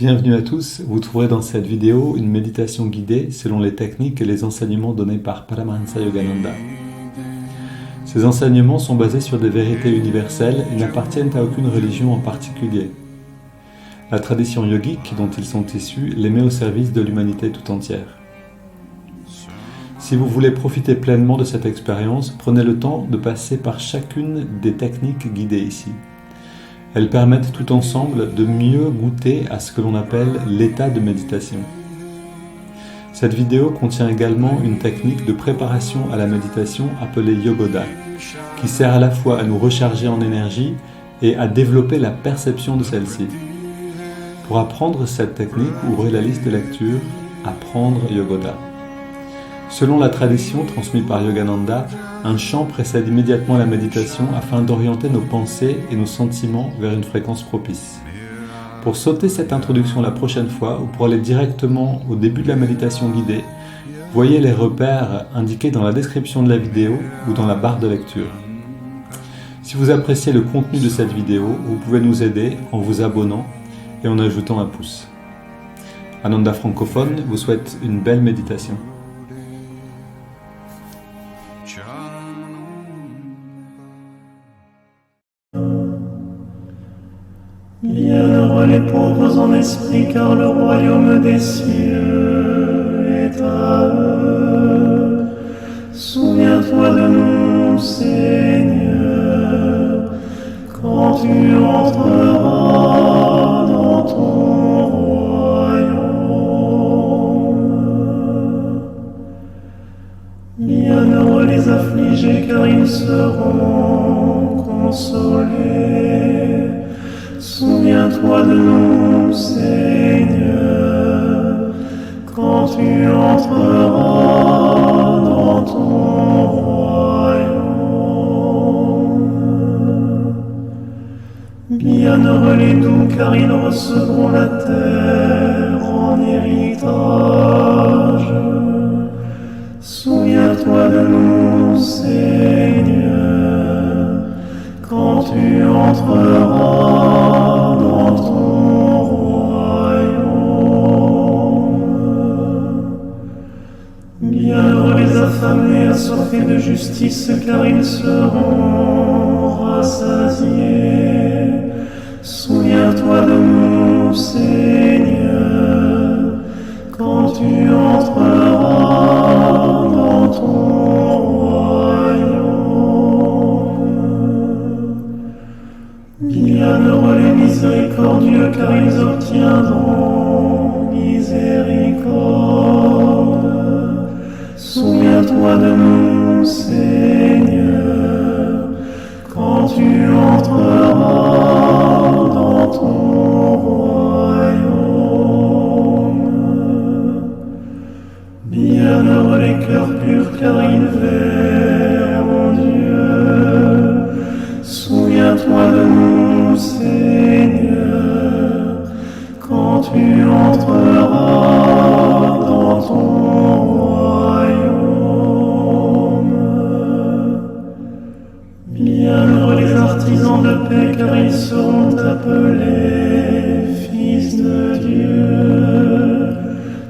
Bienvenue à tous, vous trouverez dans cette vidéo une méditation guidée selon les techniques et les enseignements donnés par Paramahansa Yogananda. Ces enseignements sont basés sur des vérités universelles et n'appartiennent à aucune religion en particulier. La tradition yogique dont ils sont issus les met au service de l'humanité tout entière. Si vous voulez profiter pleinement de cette expérience, prenez le temps de passer par chacune des techniques guidées ici. Elles permettent tout ensemble de mieux goûter à ce que l'on appelle l'état de méditation. Cette vidéo contient également une technique de préparation à la méditation appelée Yogoda, qui sert à la fois à nous recharger en énergie et à développer la perception de celle-ci. Pour apprendre cette technique, ouvrez la liste de lecture « Apprendre Yogoda ». Selon la tradition transmise par Yogananda, un chant précède immédiatement la méditation afin d'orienter nos pensées et nos sentiments vers une fréquence propice. Pour sauter cette introduction la prochaine fois ou pour aller directement au début de la méditation guidée, voyez les repères indiqués dans la description de la vidéo ou dans la barre de lecture. Si vous appréciez le contenu de cette vidéo, vous pouvez nous aider en vous abonnant et en ajoutant un pouce. Ananda francophone vous souhaite une belle méditation. Bienheureux les pauvres en esprit, car le royaume des cieux est à eux. Souviens-toi de nous, Seigneur, quand tu entreras dans ton royaume. Bienheureux les affligés, car ils seront consolés. Souviens-toi de nous, Seigneur, quand tu entreras dans ton royaume. Bienheureux les doux, car ils recevront la terre en héritage. Souviens-toi de nous, Seigneur, quand tu entreras dans ton royaume. Bienheureux les affamés, assoiffés de justice, car ils seront rassasiés. Souviens-toi de nous, Seigneur, quand tu entreras dans ton Bienheureux les miséricordieux, car ils obtiendront miséricorde. Souviens-toi de nous, Seigneur, quand tu entreras dans ton royaume. Bienheureux les cœurs purs, car ils verront Dieu. Souviens-toi de nous, Seigneur, quand tu entreras dans ton royaume. Bienheureux les artisans de paix, car ils seront appelés fils de Dieu.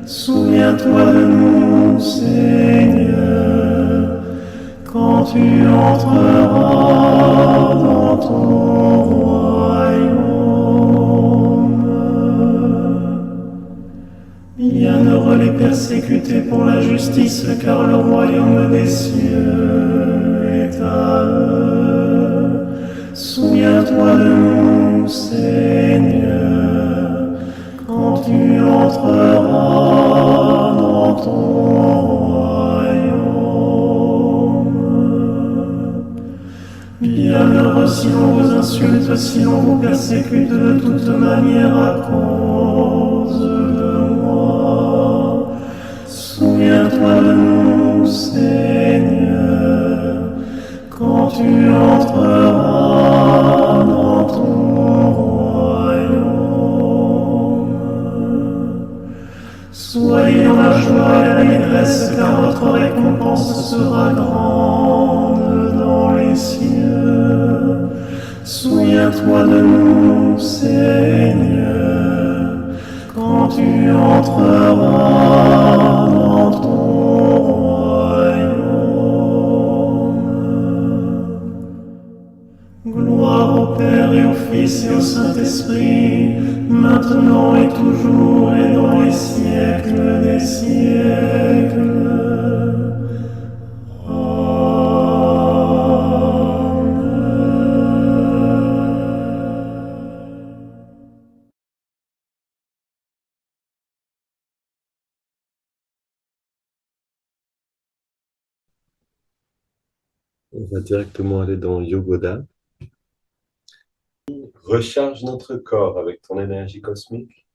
Souviens-toi de nous, Seigneur, quand tu entreras dans ton royaume. Bienheureux les persécutés pour la justice, car le royaume des cieux est à eux. Souviens-toi de nous, Seigneur, quand tu entreras dans ton Bienheureux si l'on vous insulte, si l'on vous persécute de toute manière à cause de moi. Souviens-toi de nous, Seigneur, quand tu entreras dans ton royaume. Soyez dans la joie et la allégresse, car votre récompense sera grande dans les cieux. Souviens-toi de nous, Seigneur, quand tu entreras dans ton royaume. Gloire au Père et au Fils et au Saint-Esprit, maintenant et toujours et dans les siècles des siècles. On va directement aller dans Yogoda. Recharge notre corps avec ton énergie cosmique,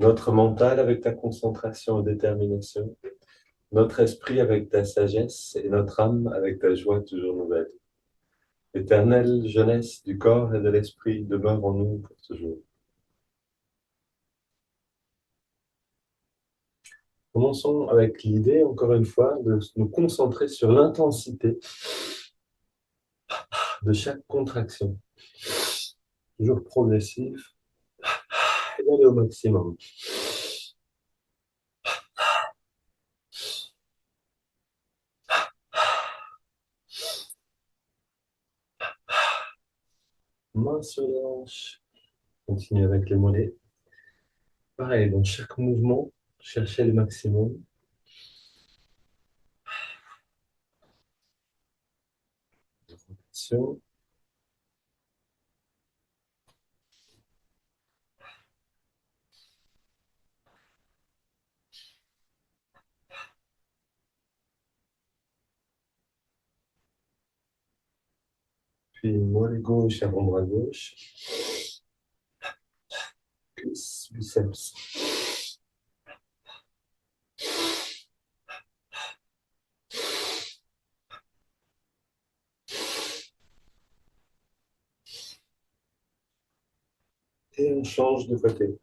notre mental avec ta concentration et détermination, notre esprit avec ta sagesse et notre âme avec ta joie toujours nouvelle. L'éternelle jeunesse du corps et de l'esprit demeure en nous pour toujours. Commençons avec l'idée, encore une fois, de nous concentrer sur l'intensité de chaque contraction. Toujours progressif et d'aller au maximum. Main sur les hanches. Continue avec les mollets. Pareil, dans chaque mouvement, cherchez le maximum. Rotation. Puis mollet gauche, avant-bras gauche. Cuisse, biceps. Et on change de côté.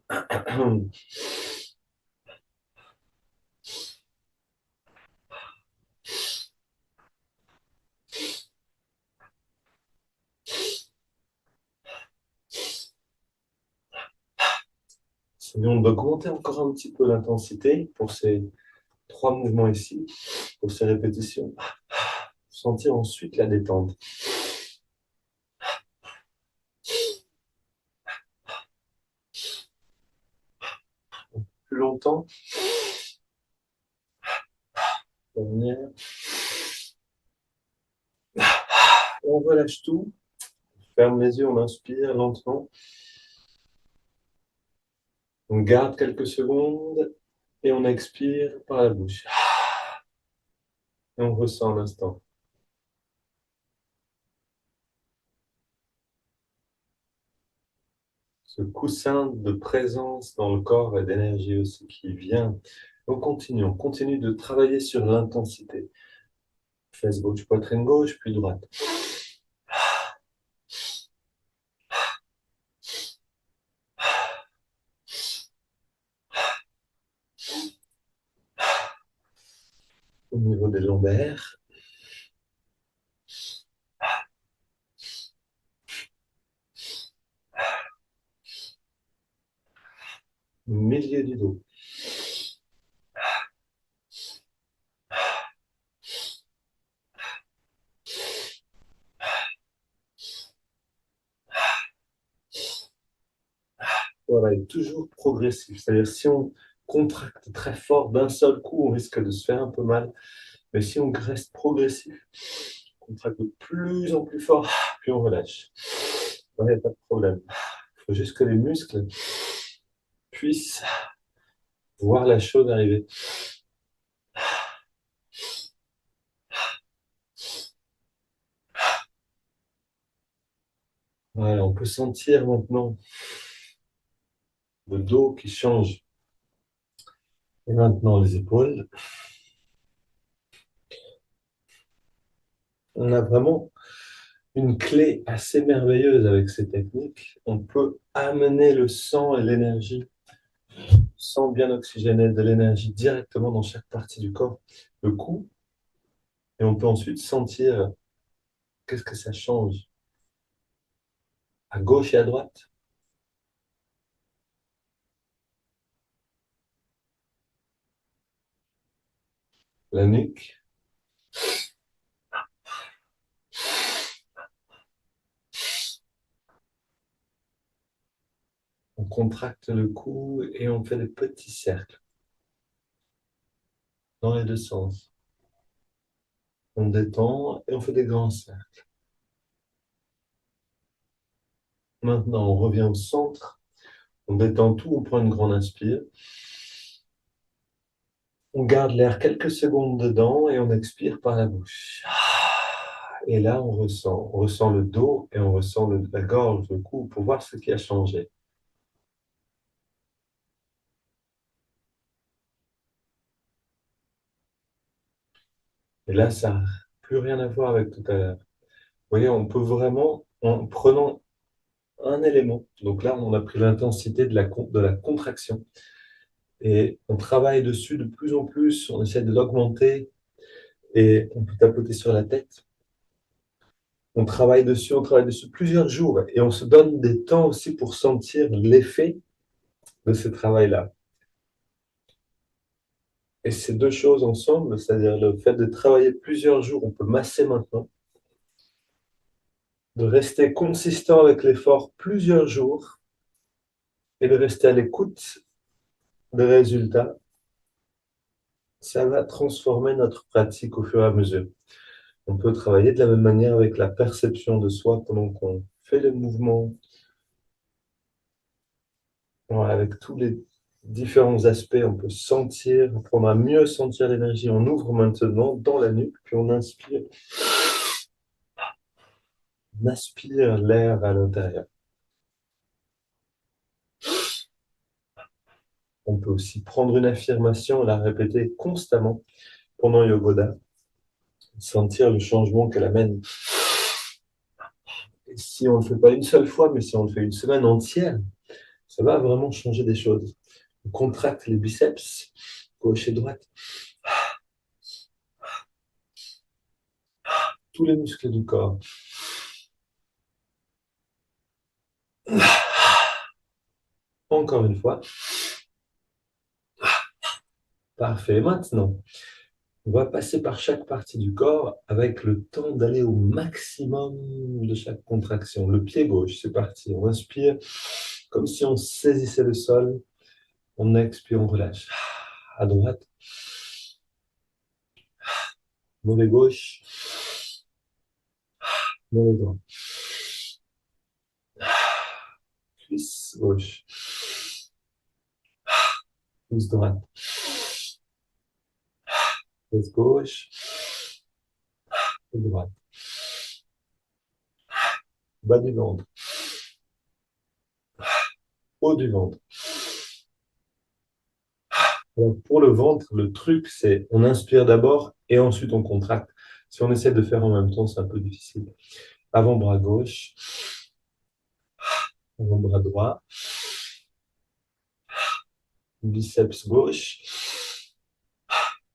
On va augmenter encore un petit peu l'intensité pour ces 3 mouvements ici, pour ces répétitions. Sentir ensuite la détente. Plus longtemps. Dernière. On relâche tout. Ferme les yeux, on inspire lentement. On garde quelques secondes et on expire par la bouche. Et on ressent l'instant. Ce coussin de présence dans le corps et d'énergie aussi qui vient. On continue de travailler sur l'intensité. Fesse gauche, poitrine gauche, puis droite. Au niveau des lombaires. Milieu du dos. Voilà, et toujours progressif. C'est-à-dire, si on contracte très fort d'un seul coup, on risque de se faire un peu mal. Mais si on reste progressif, on contracte de plus en plus fort, puis on relâche. Il n'y a pas de problème. Il faut juste que les muscles puissent voir la chose arriver. Voilà, on peut sentir maintenant le dos qui change. Et maintenant les épaules. On a vraiment une clé assez merveilleuse avec ces techniques. On peut amener le sang et l'énergie, sang bien oxygéné, de l'énergie directement dans chaque partie du corps, le cou. Et on peut ensuite sentir qu'est-ce que ça change à gauche et à droite. la nuque. On contracte le cou et on fait des petits cercles dans les deux sens. On détend et on fait des grands cercles. Maintenant, on revient au centre. On détend tout, on prend une grande inspire. On garde l'air quelques secondes dedans et on expire par la bouche. Et là, on ressent le dos et on ressent la gorge, le cou, pour voir ce qui a changé. Et là, ça n'a plus rien à voir avec tout à l'heure. Vous voyez, on peut vraiment, en prenant un élément, donc là, on a pris l'intensité de la contraction, et on travaille dessus de plus en plus, on essaie de l'augmenter, et on peut tapoter sur la tête. On travaille dessus plusieurs jours, et on se donne des temps aussi pour sentir l'effet de ce travail-là. Et ces deux choses ensemble, c'est-à-dire le fait de travailler plusieurs jours, on peut masser maintenant, de rester consistant avec l'effort plusieurs jours et de rester à l'écoute des résultats, ça va transformer notre pratique au fur et à mesure. On peut travailler de la même manière avec la perception de soi pendant qu'on fait le mouvement, voilà, avec tous les différents aspects, on peut sentir, apprendre à mieux sentir l'énergie. On ouvre maintenant dans la nuque, puis on inspire. On aspire l'air à l'intérieur. On peut aussi prendre une affirmation et la répéter constamment pendant Yogoda, sentir le changement qu'elle amène. Et si on ne le fait pas une seule fois, mais si on le fait une semaine entière, ça va vraiment changer des choses. On contracte les biceps, gauche et droite, tous les muscles du corps. Encore une fois. Parfait. Maintenant, on va passer par chaque partie du corps avec le temps d'aller au maximum de chaque contraction. Le pied gauche, c'est parti. On inspire comme si on saisissait le sol. On expire, on relâche. À droite. Mollet gauche. Mollet droit. Cuisse gauche. Cuisse droite. Cuisse gauche. Et droite. Bas du ventre. Haut du ventre. Donc, pour le ventre, le truc, c'est on inspire d'abord et ensuite on contracte. Si on essaie de faire en même temps, c'est un peu difficile. Avant-bras gauche, avant-bras droit, biceps gauche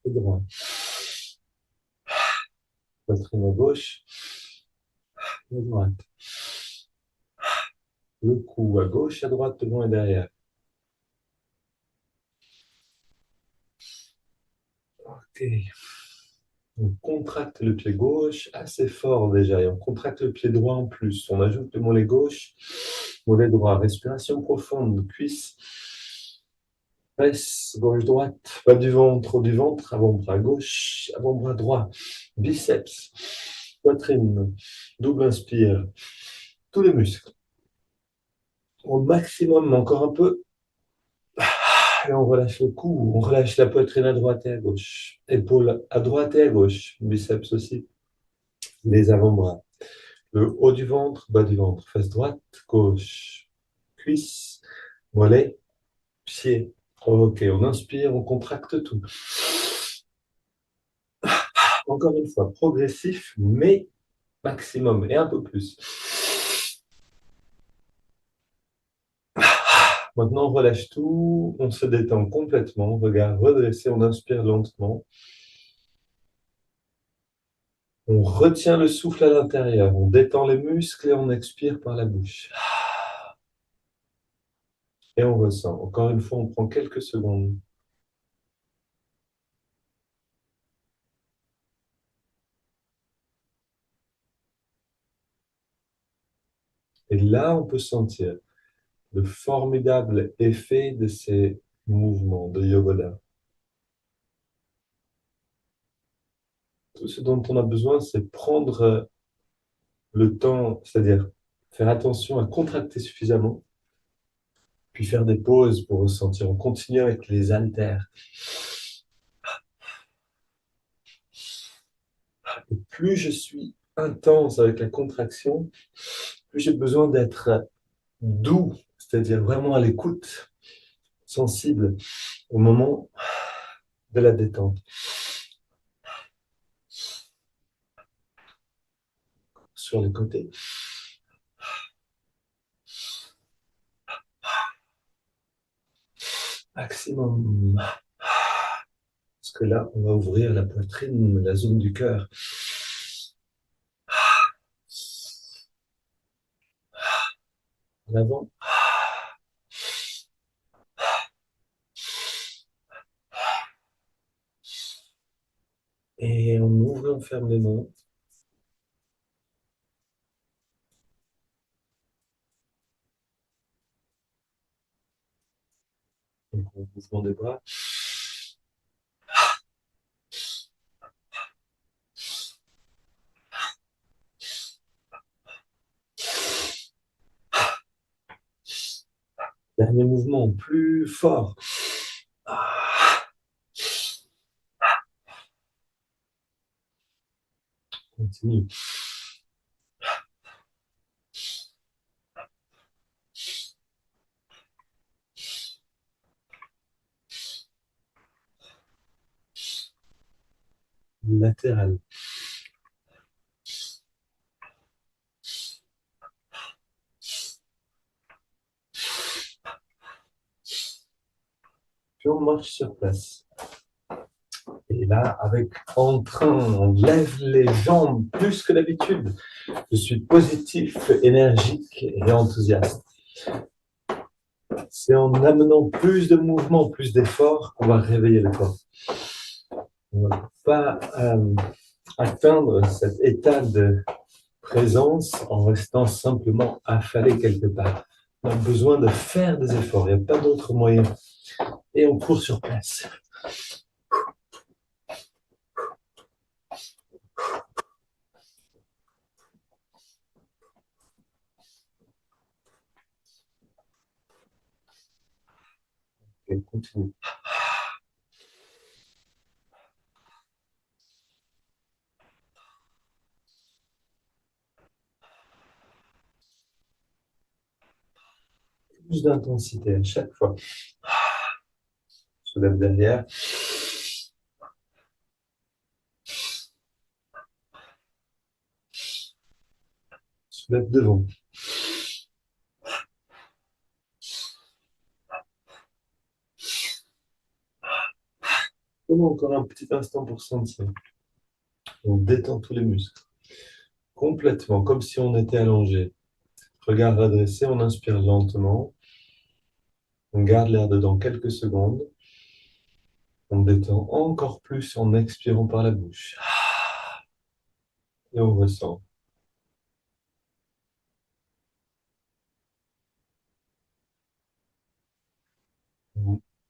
et droit. Poitrine à gauche et à droite. Le cou à gauche, à droite, devant et derrière. Ok. On contracte le pied gauche assez fort déjà et on contracte le pied droit en plus. On ajoute le mollet gauche, mollet droit. Respiration profonde, cuisse, presse, gauche-droite, bas du ventre, haut du ventre, avant-bras gauche, avant-bras droit, biceps, poitrine, double inspire, tous les muscles. Au maximum, encore un peu. Et on relâche le cou, on relâche la poitrine à droite et à gauche. Épaules à droite et à gauche, biceps aussi. Les avant-bras. Le haut du ventre, bas du ventre, face droite, gauche, cuisse, mollet, pied. Ok, on inspire, on contracte tout. Encore une fois, progressif, mais maximum et un peu plus. Maintenant, on relâche tout, on se détend complètement, regard redressé, on inspire lentement. On retient le souffle à l'intérieur, on détend les muscles et on expire par la bouche. Et on ressent. Encore une fois, on prend quelques secondes. Et là, on peut sentir le formidable effet de ces mouvements de yoga. Tout ce dont on a besoin, c'est prendre le temps, c'est-à-dire faire attention à contracter suffisamment, puis faire des pauses pour ressentir. On continue avec les haltères. Et plus je suis intense avec la contraction, plus j'ai besoin d'être doux, c'est-à-dire vraiment à l'écoute, sensible au moment de la détente. Sur les côtés. Maximum. Parce que là, on va ouvrir la poitrine, la zone du cœur. En avant. Et on ouvre, on ferme les mains. Donc, mouvement des bras. Dernier mouvement, plus fort. Continue. Latéral. Puis on marche sur place. Et là, avec entrain, on lève les jambes plus que d'habitude. Je suis positif, énergique et enthousiaste. C'est en amenant plus de mouvement, plus d'efforts qu'on va réveiller le corps. On ne va pas atteindre cet état de présence en restant simplement affalé quelque part. On a besoin de faire des efforts, il n'y a pas d'autre moyen. Et on court sur place. Et continue. Plus d'intensité à chaque fois. Soulève derrière. Soulève devant. Prenons encore un petit instant pour sentir. On détend tous les muscles. Complètement, comme si on était allongé. Regard redressé, on inspire lentement. On garde l'air dedans quelques secondes. On détend encore plus en expirant par la bouche. Et on ressent.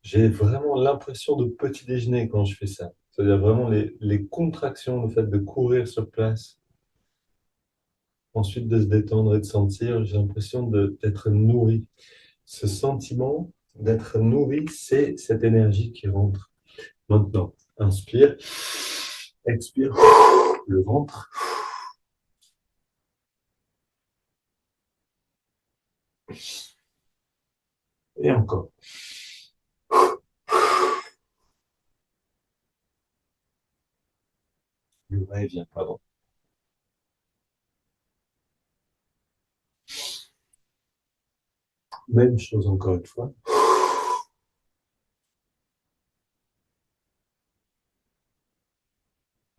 J'ai vraiment l'impression de petit déjeuner quand je fais ça. C'est-à-dire vraiment les contractions, le fait de courir sur place, ensuite de se détendre et de sentir, j'ai l'impression d'être nourri. Ce sentiment d'être nourri, c'est cette énergie qui rentre. Maintenant, inspire, expire, le ventre. Et encore. Le va-et-vient, pardon. Même chose encore une fois.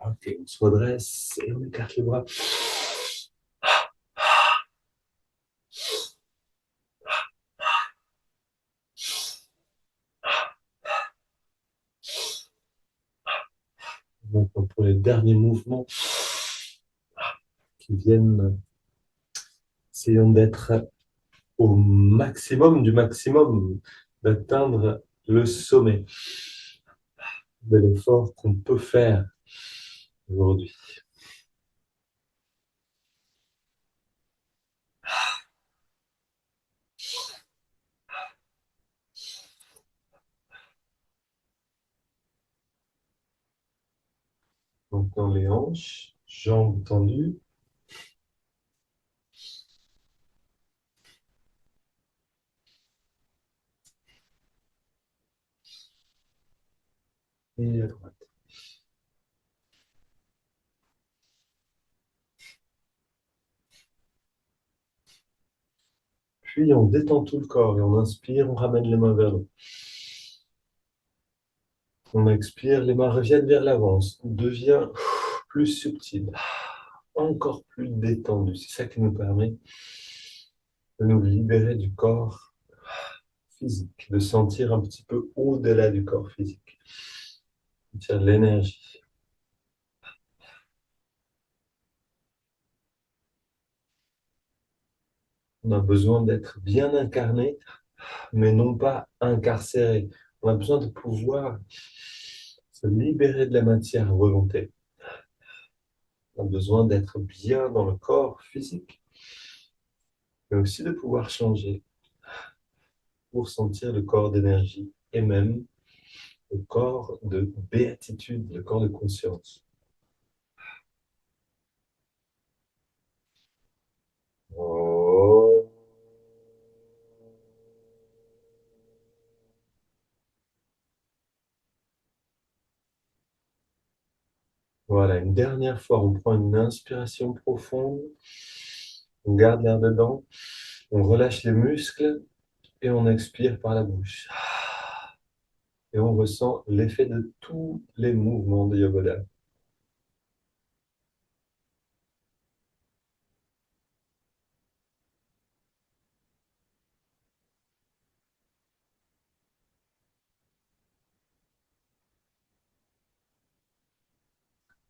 Ok, on se redresse et on écarte les bras. Maintenant, pour les derniers mouvements qui viennent Essayons d'être au maximum du maximum, d'atteindre le sommet de l'effort qu'on peut faire aujourd'hui. Maintenant les hanches, jambes tendues. Et à droite. Puis on détend tout le corps et on inspire, on ramène les mains vers nous. On expire, les mains reviennent vers l'avant, on devient plus subtil, encore plus détendu. C'est ça qui nous permet de nous libérer du corps physique, de sentir un petit peu au-delà du corps physique. Sentir l'énergie. On a besoin d'être bien incarné, mais non pas incarcéré. On a besoin de pouvoir se libérer de la matière à volonté. On a besoin d'être bien dans le corps physique, mais aussi de pouvoir changer pour sentir le corps d'énergie et même le corps de béatitude, le corps de conscience. Oh. Voilà, une dernière fois, on prend une inspiration profonde, on garde l'air dedans, on relâche les muscles et on expire par la bouche. Et on ressent l'effet de tous les mouvements de Yogoda.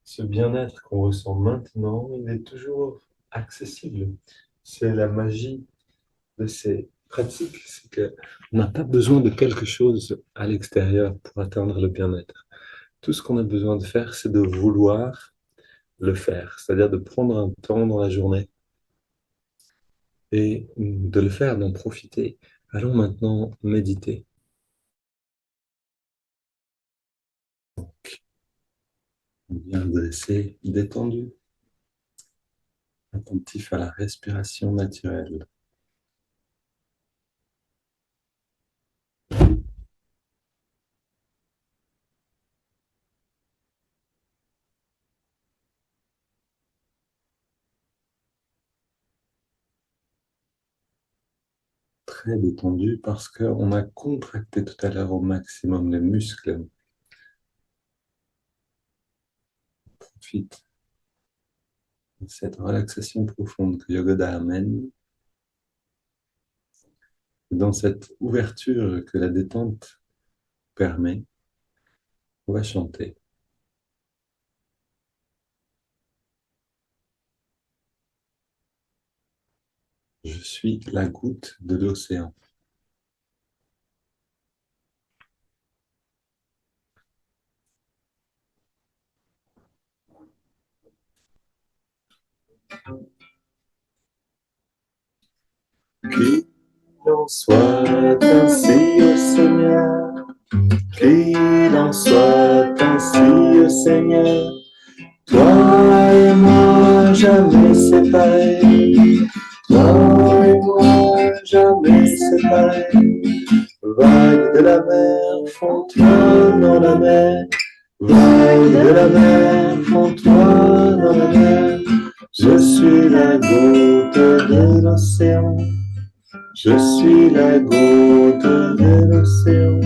Ce bien-être qu'on ressent maintenant, il est toujours accessible. C'est la magie de ces pratiques, c'est qu'on n'a pas besoin de quelque chose à l'extérieur pour atteindre le bien-être. Tout ce qu'on a besoin de faire, c'est de vouloir le faire, c'est-à-dire de prendre un temps dans la journée et de le faire, d'en profiter. Allons maintenant méditer. Bien dressé, détendu, attentif à la respiration naturelle. Très détendu parce qu'on a contracté tout à l'heure au maximum les muscles. Profite de cette relaxation profonde que Yogoda amène, dans cette ouverture que la détente permet. On va chanter. Je suis la goutte de l'océan. Qu'il en soit ainsi au Seigneur, qu'il en soit ainsi au Seigneur, toi et moi jamais séparés, toi et moi jamais séparés. Vagues de la mer, font-toi dans la mer, vagues de la mer, font-toi dans la mer. Je suis la goutte de l'océan, je suis la goutte de l'océan.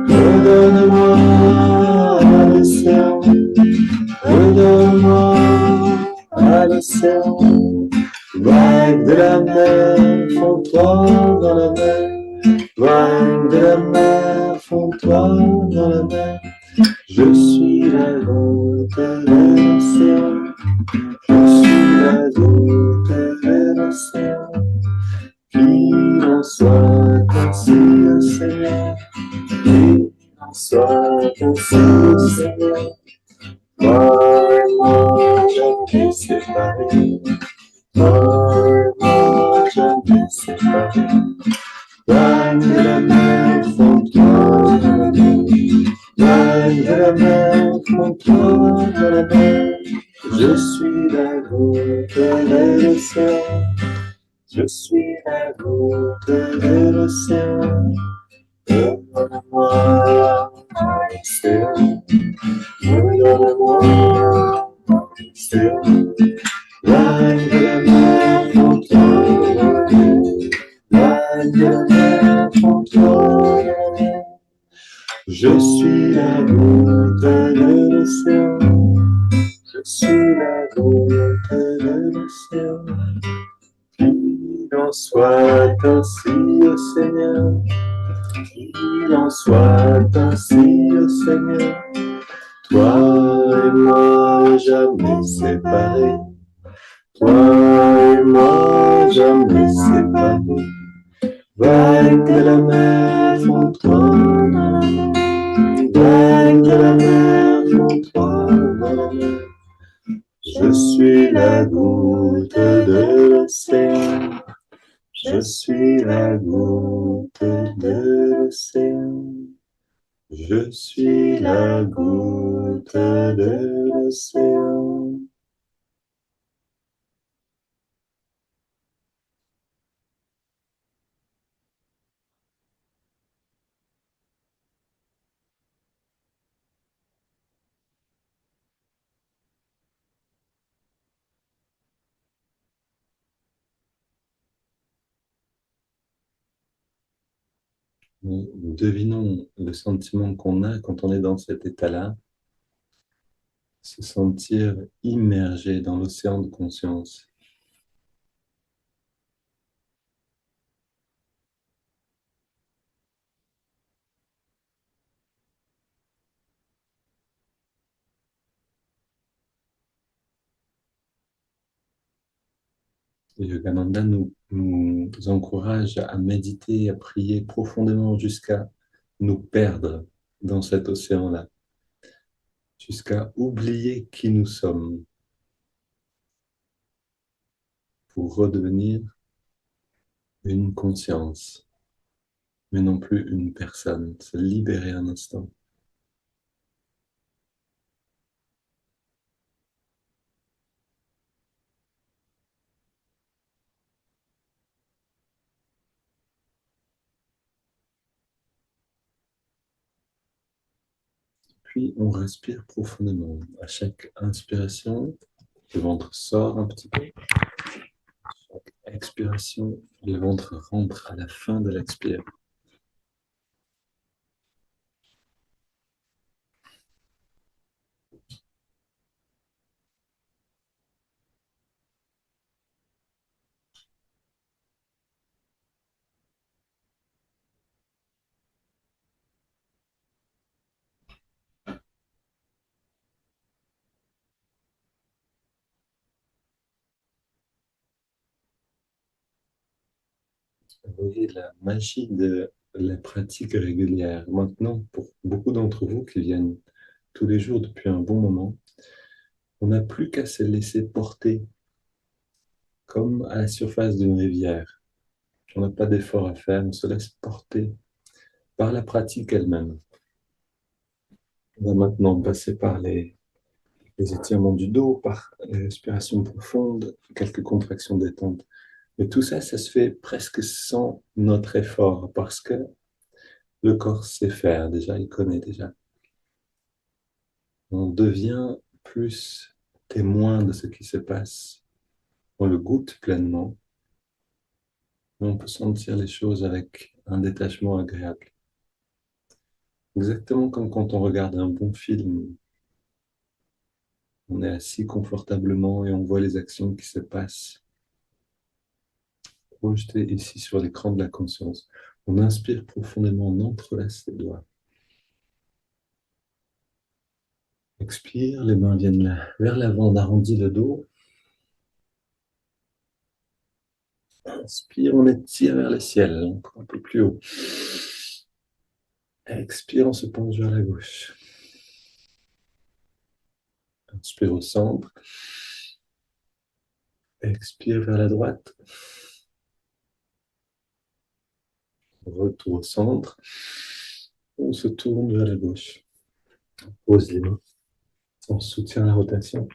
Redonne-moi à l'océan, redonne-moi à l'océan. Vagues de la mer, font-toi dans la mer, vagues de la mer, font-toi dans la mer. Je suis la goutte de l'océan, je suis la goutte de l'océan. soit ainsi au Seigneur. Toi et moi, jamais séparés. Toi et moi, jamais séparés. Vague de la mer, fond-toi dans la mer. Vague de la mer, fond-toi dans la mer. Je suis la goutte de l'océan. Je suis la goutte de l'océan. Redonne-moi l'océan. Redonne-moi l'océan. Vague de la mer, fond-toi dans la mer. Vague de la mer, fond-toi dans la mer. Je suis la goutte de l'océan. Je suis la goutte de l'océan. Qu'il en soit ainsi au Seigneur. Qu'il en soit ainsi au Seigneur. Toi et moi, jamais séparés. Toi et moi, jamais séparés. Vague de la mer, fond-toi dans la mer. Vague de la mer, fond-toi dans la mer. Je suis la goutte de l'océan. Je suis la goutte de l'océan. Je suis la goutte de l'océan. Nous devinons le sentiment qu'on a quand on est dans cet état-là, se sentir immergé dans l'océan de conscience. Et Yogananda nous encourage à méditer, à prier profondément jusqu'à nous perdre dans cet océan-là, jusqu'à oublier qui nous sommes pour redevenir une conscience, mais non plus une personne, se libérer un instant. Puis on respire profondément. À chaque inspiration, le ventre sort un petit peu. Chaque expiration, le ventre rentre à la fin de l'expire. Vous voyez la magie de la pratique régulière. Maintenant, pour beaucoup d'entre vous qui viennent tous les jours depuis un bon moment, on n'a plus qu'à se laisser porter comme à la surface d'une rivière. On n'a pas d'effort à faire, on se laisse porter par la pratique elle-même. On va maintenant passer par les étirements du dos, par les respirations profondes, quelques contractions détente. Mais tout ça, ça se fait presque sans notre effort parce que le corps sait faire déjà, il connaît déjà. On devient plus témoin de ce qui se passe. On le goûte pleinement. On peut sentir les choses avec un détachement agréable. Exactement comme quand on regarde un bon film. On est assis confortablement et on voit les actions qui se passent projetées ici sur l'écran de la conscience. On inspire profondément, on entrelace les doigts. Expire, les mains viennent vers l'avant, on arrondit le dos. Inspire, on étire vers le ciel, encore un peu plus haut. Expire, on se penche vers la gauche. Inspire au centre. Expire vers la droite. Retour au centre. On se tourne vers la gauche. Pose les mains. On soutient la rotation.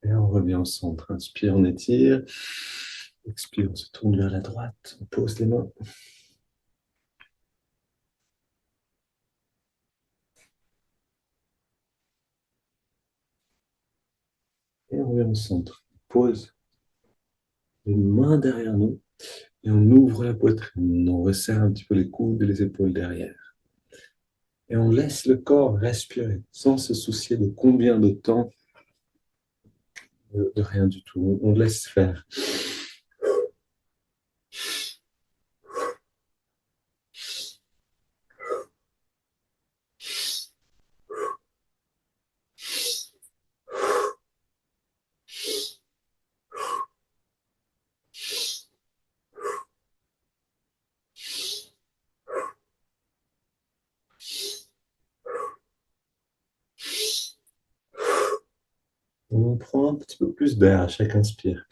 Et on revient au centre. Inspire, on étire. Expire, on se tourne vers la droite. On pose les mains. Et on revient au centre. Pose les mains derrière nous. Et on ouvre la poitrine. On resserre un petit peu les coudes et les épaules derrière. Et on laisse le corps respirer sans se soucier de combien de temps, de rien du tout. On laisse faire. On prend un petit peu plus d'air à chaque inspire.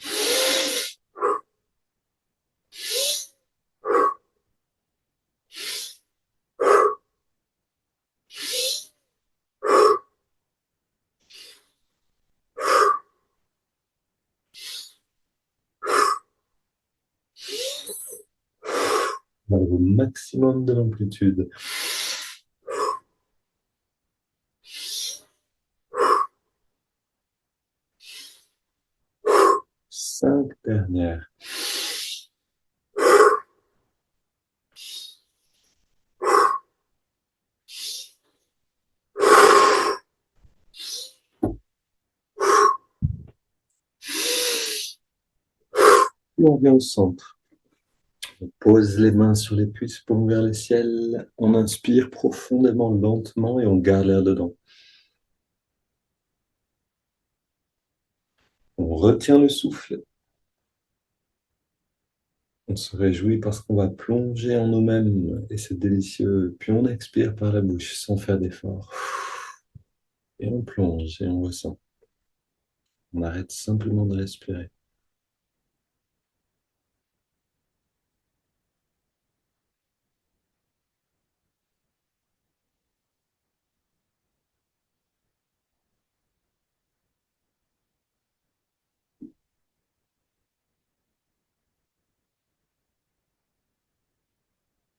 On arrive au maximum de l'amplitude. 5 dernières. Et on vient au centre. On pose les mains sur les cuisses, paumes vers le ciel. On inspire profondément, lentement et on garde l'air dedans. On retient le souffle. On se réjouit parce qu'on va plonger en nous-mêmes et c'est délicieux. Puis on expire par la bouche sans faire d'effort. Et on plonge et on ressent. On arrête simplement de respirer.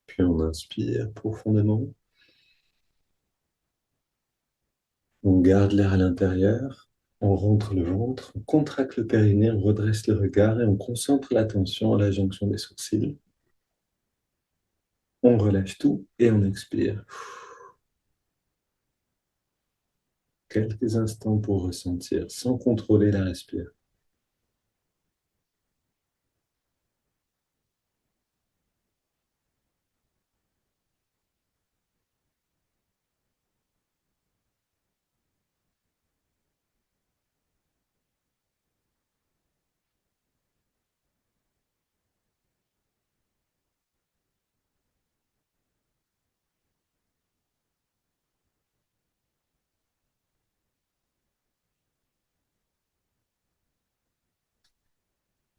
Puis on inspire profondément. On garde l'air à l'intérieur. On rentre le ventre. On contracte le périnée. On redresse le regard et on concentre l'attention à la jonction des sourcils. On relâche tout et on expire. Quelques instants pour ressentir sans contrôler la respiration.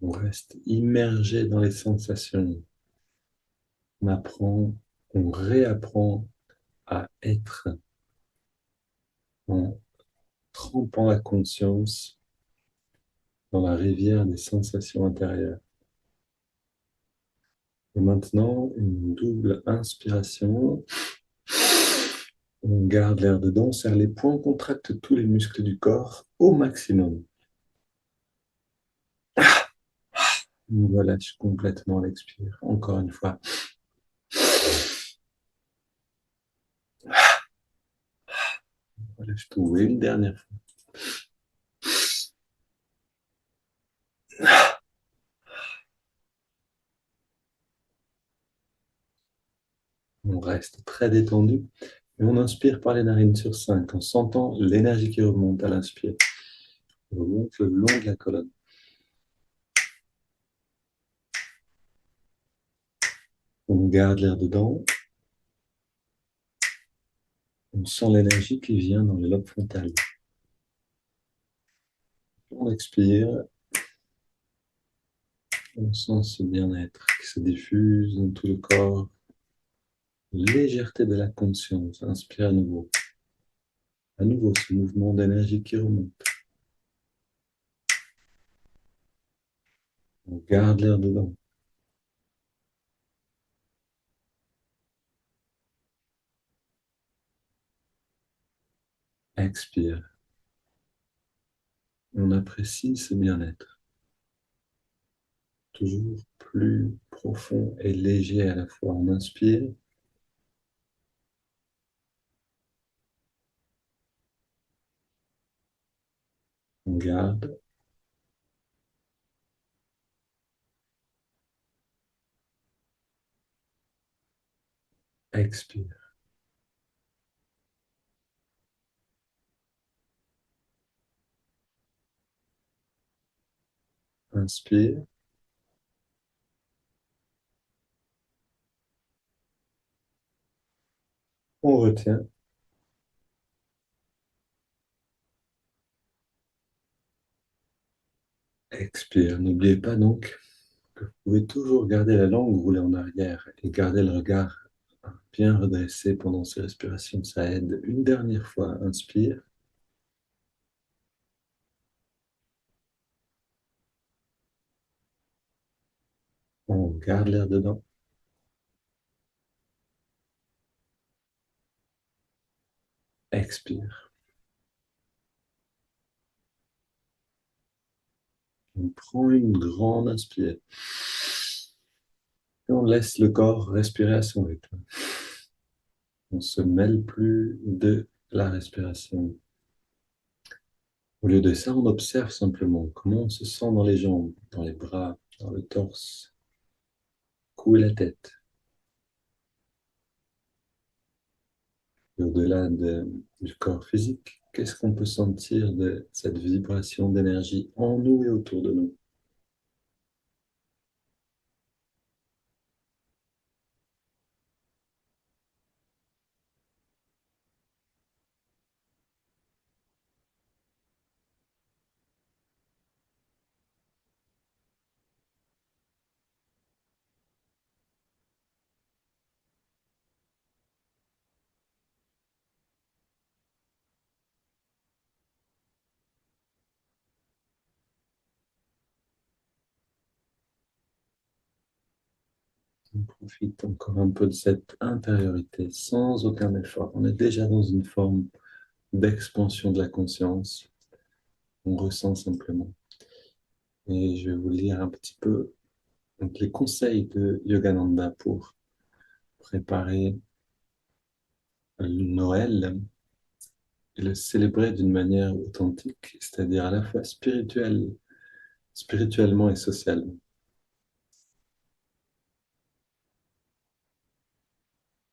On reste immergé dans les sensations. On apprend, on réapprend à être en trempant la conscience dans la rivière des sensations intérieures. Et maintenant, une double inspiration. On garde l'air dedans, on serre les poings, on contracte tous les muscles du corps au maximum. On relâche complètement l'expire. Encore une fois. On relâche tout. Et une dernière fois. On reste très détendu. Et on inspire par les narines sur 5 en sentant l'énergie qui remonte à l'inspire. On remonte le long de la colonne. On garde l'air dedans. On sent l'énergie qui vient dans le lobe frontal. On expire. On sent ce bien-être qui se diffuse dans tout le corps. Légèreté de la conscience. Inspire à nouveau. À nouveau, ce mouvement d'énergie qui remonte. On garde l'air dedans. Expire. On apprécie ce bien-être. Toujours plus profond et léger à la fois. On inspire. On garde. Expire. Inspire. On retient. Expire. N'oubliez pas donc que vous pouvez toujours garder la langue roulée en arrière et garder le regard bien redressé pendant ces respirations. Ça aide. Une dernière fois. Inspire. On garde l'air dedans. Expire. On prend une grande inspire. Et on laisse le corps respirer à son rythme. On ne se mêle plus de la respiration. Au lieu de ça, on observe simplement comment on se sent dans les jambes, dans les bras, dans le torse, cou et la tête. Et au-delà du corps physique, qu'est-ce qu'on peut sentir de cette vibration d'énergie en nous et autour de nous? On profite encore un peu de cette intériorité sans aucun effort. On est déjà dans une forme d'expansion de la conscience. On ressent simplement. Et je vais vous lire un petit peu donc, les conseils de Yogananda pour préparer Noël et le célébrer d'une manière authentique, c'est-à-dire à la fois spirituellement et socialement.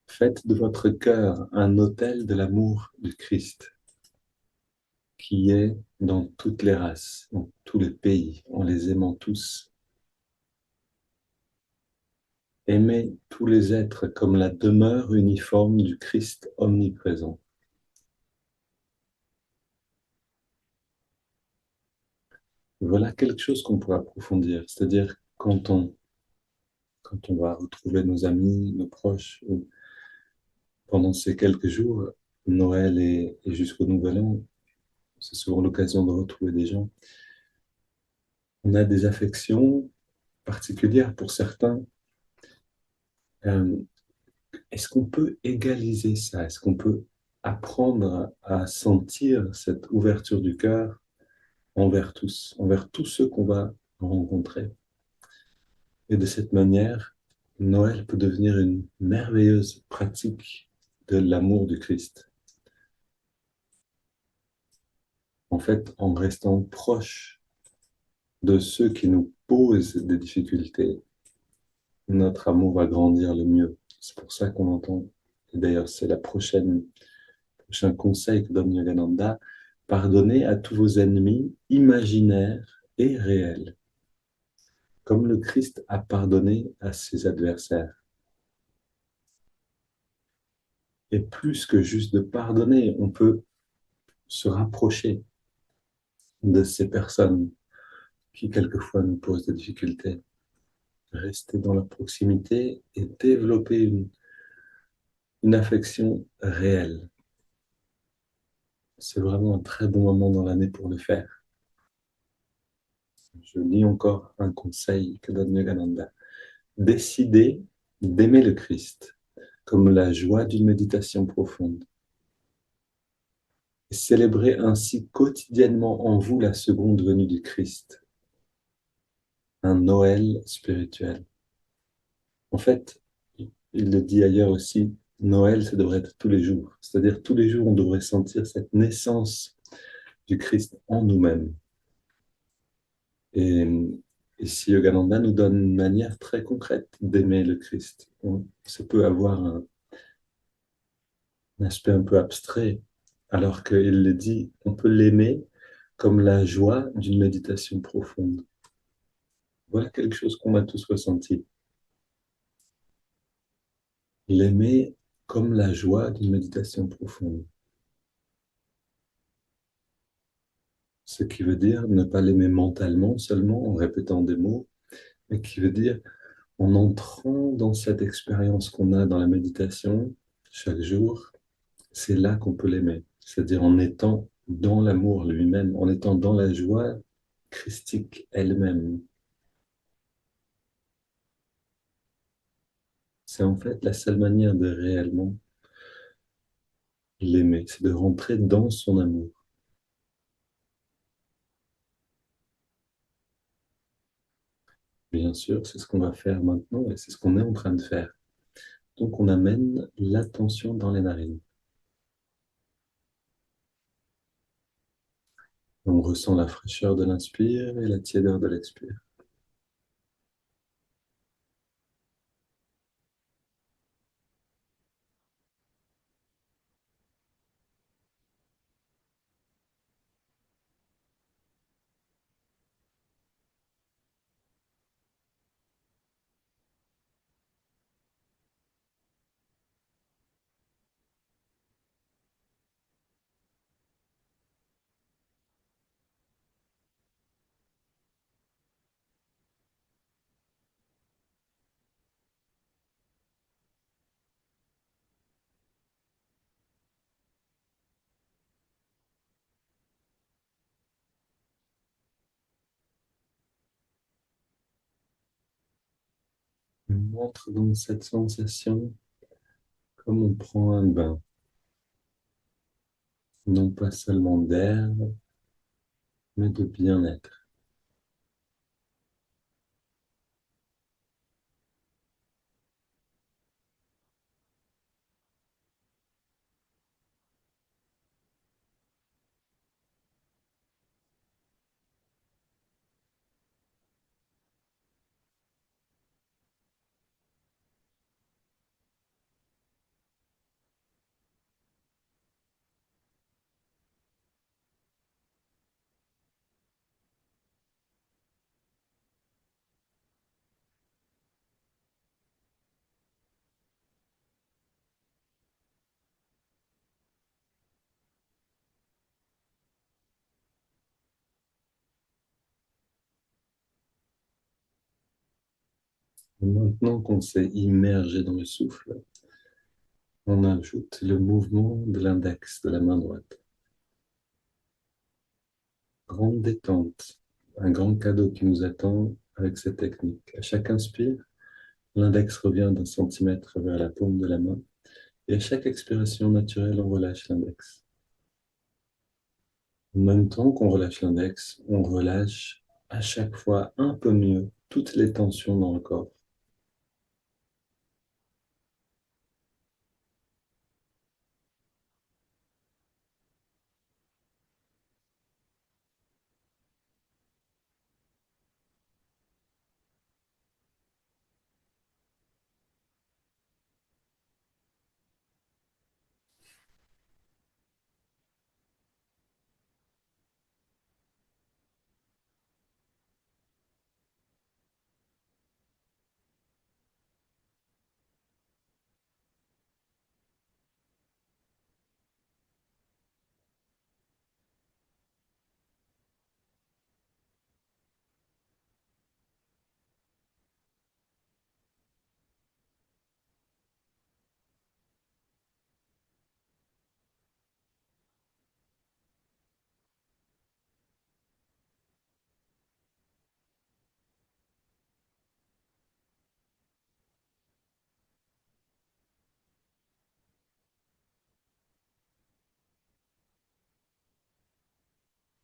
Faites de votre cœur un autel de l'amour du Christ, qui est dans toutes les races, dans tous les pays, en les aimant tous. Aimez tous les êtres comme la demeure uniforme du Christ omniprésent. Voilà quelque chose qu'on pourrait approfondir, c'est-à-dire quand on va retrouver nos amis, nos proches, ou pendant ces quelques jours, Noël et jusqu'au Nouvel An, c'est souvent l'occasion de retrouver des gens. On a des affections particulières pour certains. Euh, Est-ce qu'on peut égaliser ça? Est-ce qu'on peut apprendre à sentir cette ouverture du cœur envers tous ceux qu'on va rencontrer? Et de cette manière, Noël peut devenir une merveilleuse pratique de l'amour du Christ. En fait, en restant proche de ceux qui nous posent des difficultés, notre amour va grandir le mieux. C'est pour ça qu'on entend, et d'ailleurs c'est le prochain conseil que donne Yogananda, pardonnez à tous vos ennemis imaginaires et réels, comme le Christ a pardonné à ses adversaires. Et plus que juste de pardonner, on peut se rapprocher de ces personnes qui quelquefois nous posent des difficultés, rester dans leur proximité et développer une affection réelle. C'est vraiment un très bon moment dans l'année pour le faire. Je lis encore un conseil que donne Yogananda. Décidez d'aimer le Christ comme la joie d'une méditation profonde. Et célébrez ainsi quotidiennement en vous la seconde venue du Christ, un Noël spirituel. En fait, il le dit ailleurs aussi, Noël, ça devrait être tous les jours. C'est-à-dire tous les jours, on devrait sentir cette naissance du Christ en nous-mêmes. Et ici, Yogananda nous donne une manière très concrète d'aimer le Christ. Ça peut avoir un aspect un peu abstrait, alors qu'il le dit, on peut l'aimer comme la joie d'une méditation profonde. Voilà quelque chose qu'on a tous ressenti. L'aimer comme la joie d'une méditation profonde. Ce qui veut dire ne pas l'aimer mentalement seulement en répétant des mots, mais qui veut dire en entrant dans cette expérience qu'on a dans la méditation chaque jour, c'est là qu'on peut l'aimer. C'est-à-dire en étant dans l'amour lui-même, en étant dans la joie christique elle-même. C'est en fait la seule manière de réellement l'aimer, c'est de rentrer dans son amour. Bien sûr, c'est ce qu'on va faire maintenant et c'est ce qu'on est en train de faire. Donc on amène l'attention dans les narines. On ressent la fraîcheur de l'inspire et la tiédeur de l'expire. On entre dans cette sensation comme on prend un bain, non pas seulement d'air, mais de bien-être. Et maintenant qu'on s'est immergé dans le souffle, on ajoute le mouvement de l'index de la main droite. Grande détente, un grand cadeau qui nous attend avec cette technique. À chaque inspire, l'index revient d'un centimètre vers la paume de la main et à chaque expiration naturelle, on relâche l'index. En même temps qu'on relâche l'index, on relâche à chaque fois un peu mieux toutes les tensions dans le corps.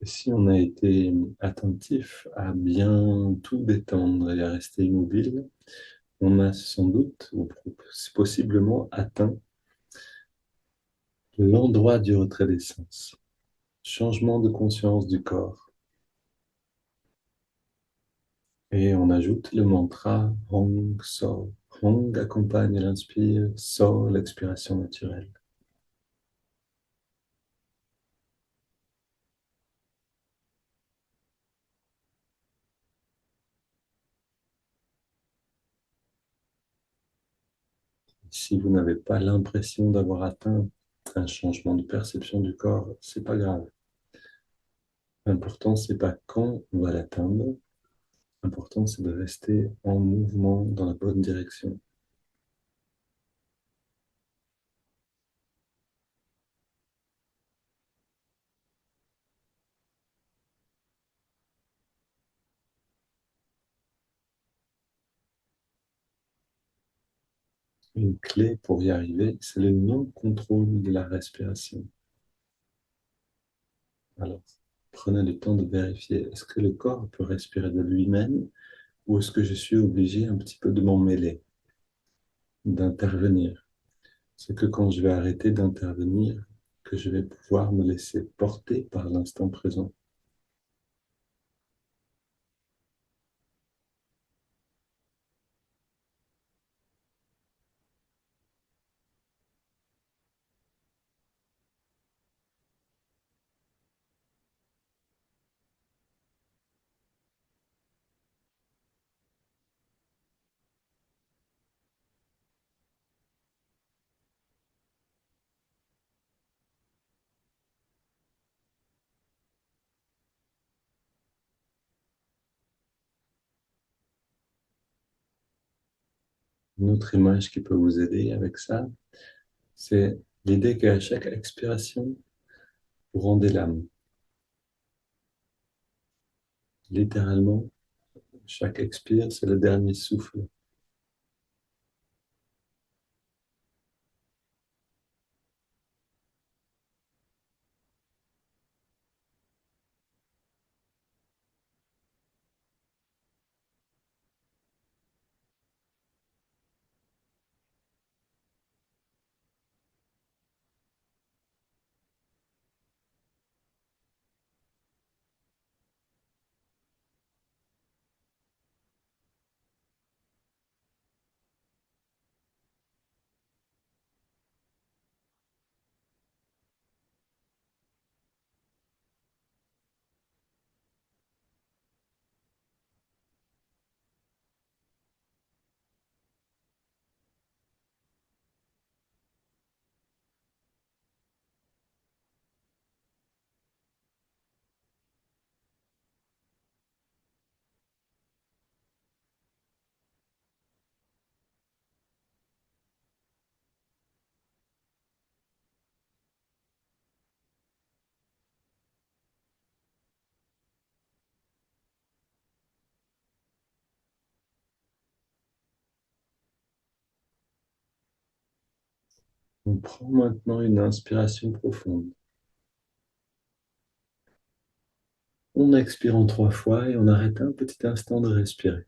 Et si on a été attentif à bien tout détendre et à rester immobile, on a sans doute ou possiblement atteint l'endroit du retrait des sens. Changement de conscience du corps. Et on ajoute le mantra Hong So. Hong accompagne l'inspire, So l'expiration naturelle. Si vous n'avez pas l'impression d'avoir atteint un changement de perception du corps, c'est pas grave. L'important, c'est pas quand on va l'atteindre. L'important, c'est de rester en mouvement dans la bonne direction. Une clé pour y arriver, c'est le non-contrôle de la respiration. Alors, prenez le temps de vérifier, est-ce que le corps peut respirer de lui-même ou est-ce que je suis obligé un petit peu de m'en mêler, d'intervenir? C'est que quand je vais arrêter d'intervenir, que je vais pouvoir me laisser porter par l'instant présent. Une autre image qui peut vous aider avec ça, c'est l'idée qu'à chaque expiration, vous rendez l'âme. Littéralement, chaque expire, c'est le dernier souffle. On prend maintenant une inspiration profonde. On expire en 3 fois et on arrête un petit instant de respirer.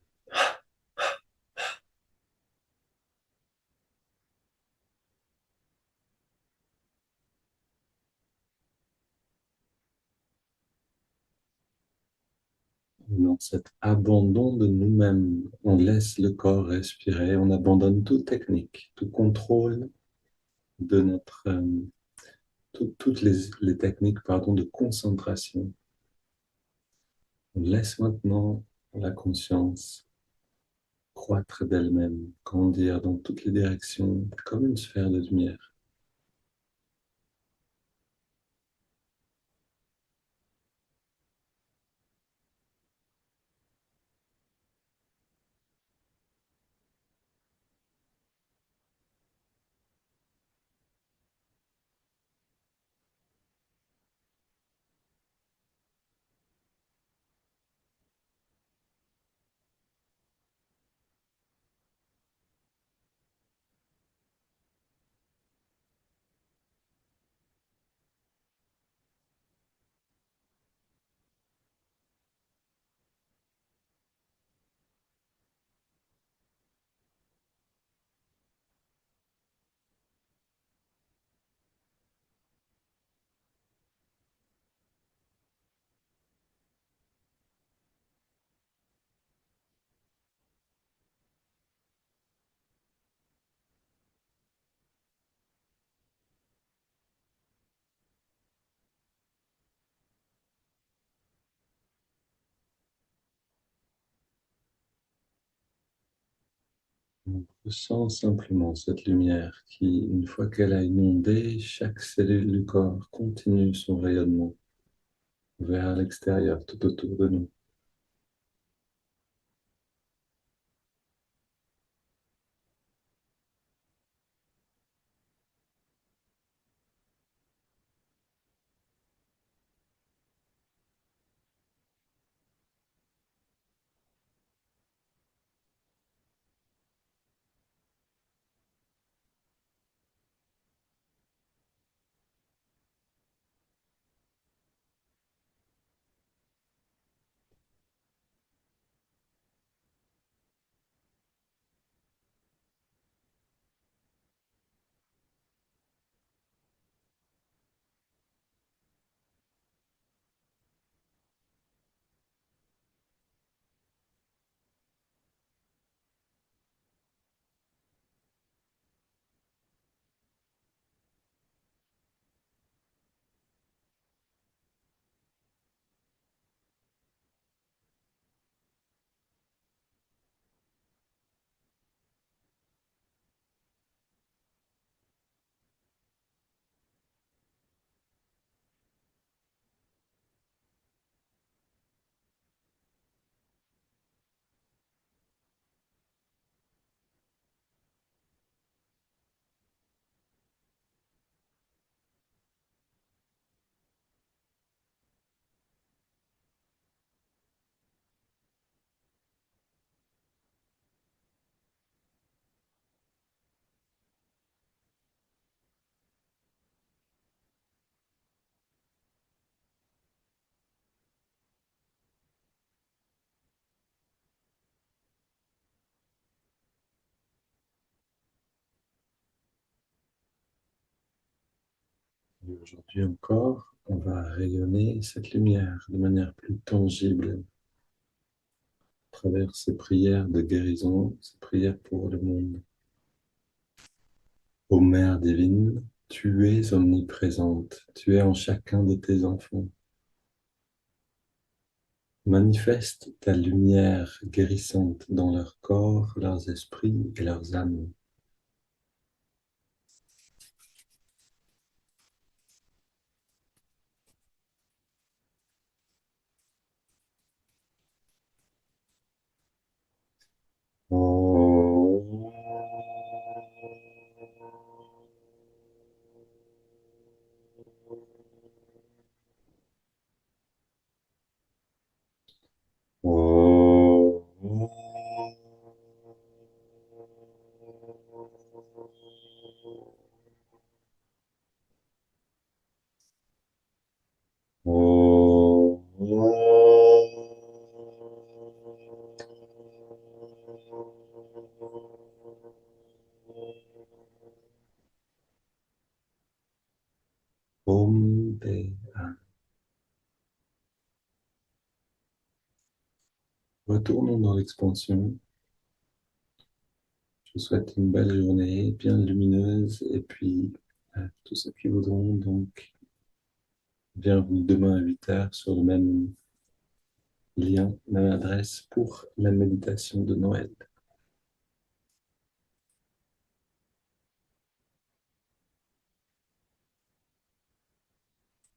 Dans cet abandon de nous-mêmes, on laisse le corps respirer, on abandonne toute technique, tout contrôle de notre, toutes les techniques pardon, de concentration. On laisse maintenant la conscience croître d'elle-même, grandir dans toutes les directions, comme une sphère de lumière. On ressent simplement cette lumière qui, une fois qu'elle a inondé chaque cellule du corps, continue son rayonnement vers l'extérieur, tout autour de nous. Et aujourd'hui encore, on va rayonner cette lumière de manière plus tangible à travers ces prières de guérison, ces prières pour le monde. Ô Mère divine, tu es omniprésente, tu es en chacun de tes enfants. Manifeste ta lumière guérissante dans leur corps, leurs esprits et leurs âmes. Om Be An. Retournons dans l'expansion. Je vous souhaite une belle journée, bien lumineuse, et puis tous ceux qui voudront, donc, bienvenue demain à 8 heures sur le même lien, même adresse pour la méditation de Noël.